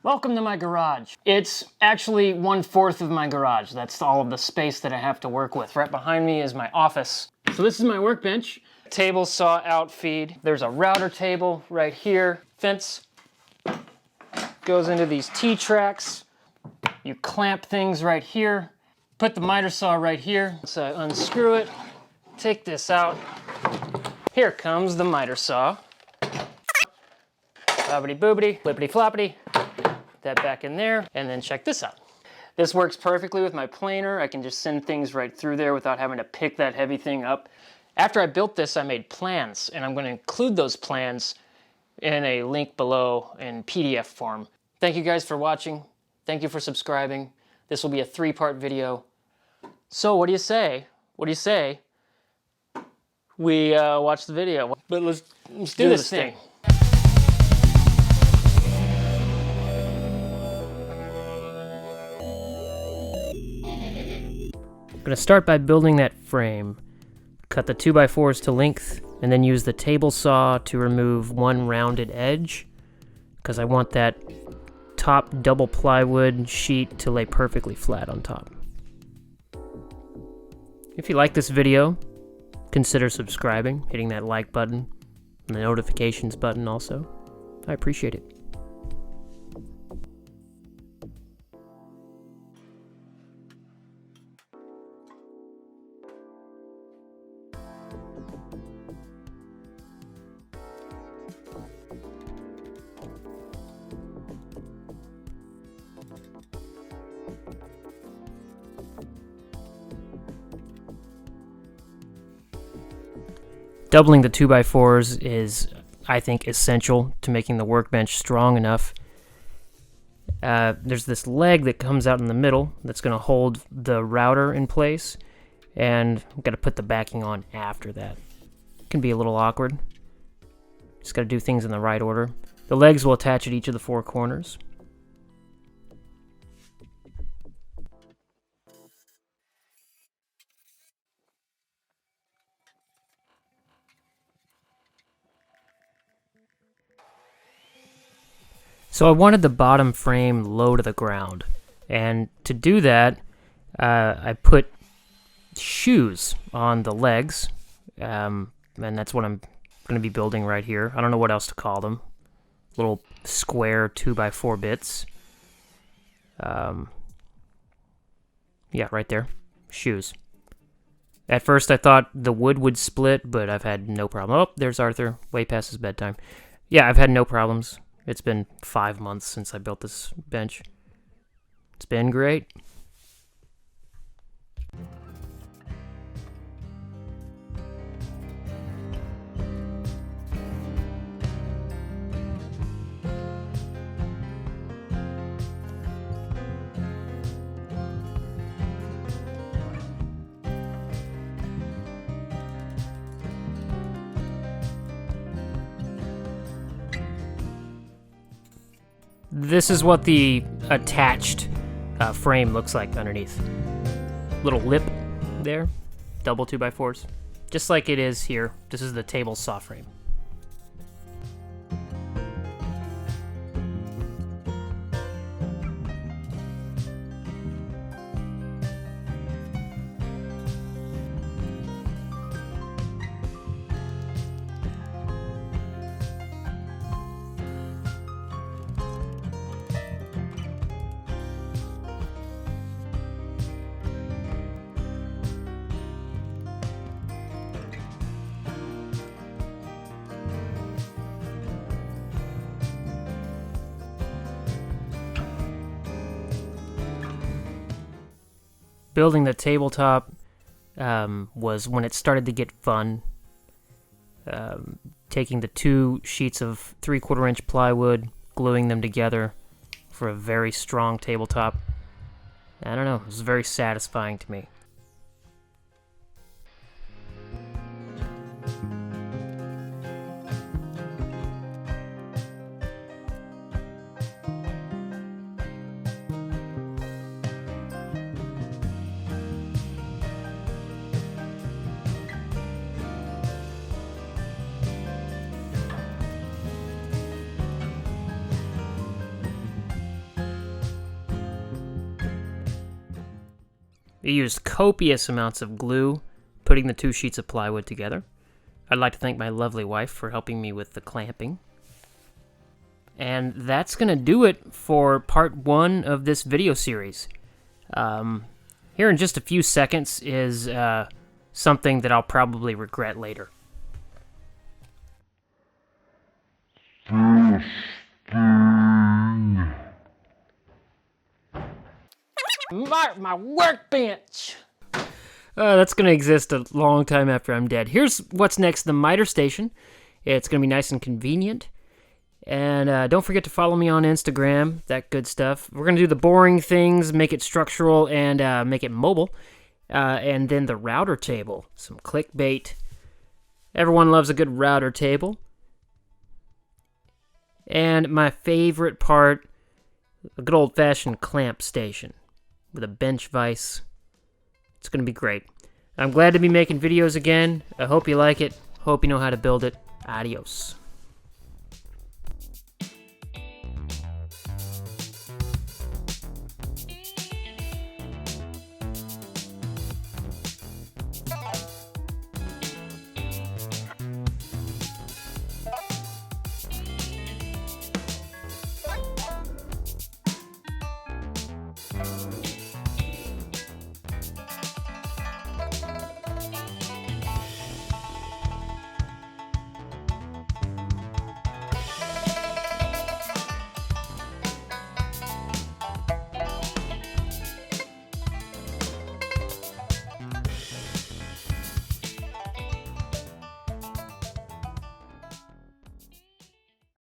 Welcome to my garage. It's actually 1/4 of my garage. That's all of the space that I have to work with. Right behind me is my office. So this is my workbench. Table saw outfeed. There's a router table right here. Fence goes into these T-tracks. You clamp things right here. Put the miter saw right here. So I unscrew it, take this out. Here comes the miter saw. Bobbity boobity, flippity floppity. That back in there, and then check this out. This works perfectly with my planer. I can just send things right through there without having to pick that heavy thing up. After I built this, I made plans, and I'm going to include those plans in a link below in PDF form. Thank you guys for watching. Thank you for subscribing. This will be a 3-part video. So what do you say? What do you say? We watch the video. But let's do this thing. I'm going to start by building that frame. Cut the 2x4s to length, and then use the table saw to remove one rounded edge, because I want that top double plywood sheet to lay perfectly flat on top. If you like this video, consider subscribing, hitting that like button, and the notifications button also. I appreciate it. Doubling the 2x4s is, I think, essential to making the workbench strong enough. There's this leg that comes out in the middle that's going to hold the router in place, and I've got to put the backing on after that. It can be a little awkward. Just got to do things in the right order. The legs will attach at each of the 4 corners. So I wanted the bottom frame low to the ground, and to do that, I put shoes on the legs, and that's what I'm going to be building right here. I don't know what else to call them. Little square 2x4 bits. Yeah, right there. Shoes. At first I thought the wood would split, but I've had no problem. Oh, there's Arthur, way past his bedtime. Yeah, I've had no problems. It's been 5 months since I built this bench. It's been great. This is what the attached frame looks like underneath. Little lip there, double 2x4s. Just like it is here. This is the table saw frame. Building the tabletop was when it started to get fun. Taking the 2 sheets of 3/4-inch plywood, gluing them together for a very strong tabletop. I don't know, it was very satisfying to me. We used copious amounts of glue, putting the 2 sheets of plywood together. I'd like to thank my lovely wife for helping me with the clamping. And that's going to do it for part 1 of this video series. Here in just a few seconds is something that I'll probably regret later. My workbench! That's going to exist a long time after I'm dead. Here's what's next, the miter station. It's going to be nice and convenient. And don't forget to follow me on Instagram, that good stuff. We're going to do the boring things, make it structural, and make it mobile. And then the router table, some clickbait. Everyone loves a good router table. And my favorite part, a good old-fashioned clamp station with a bench vise. It's going to be great. I'm glad to be making videos again. I hope you like it. Hope you know how to build it. Adios.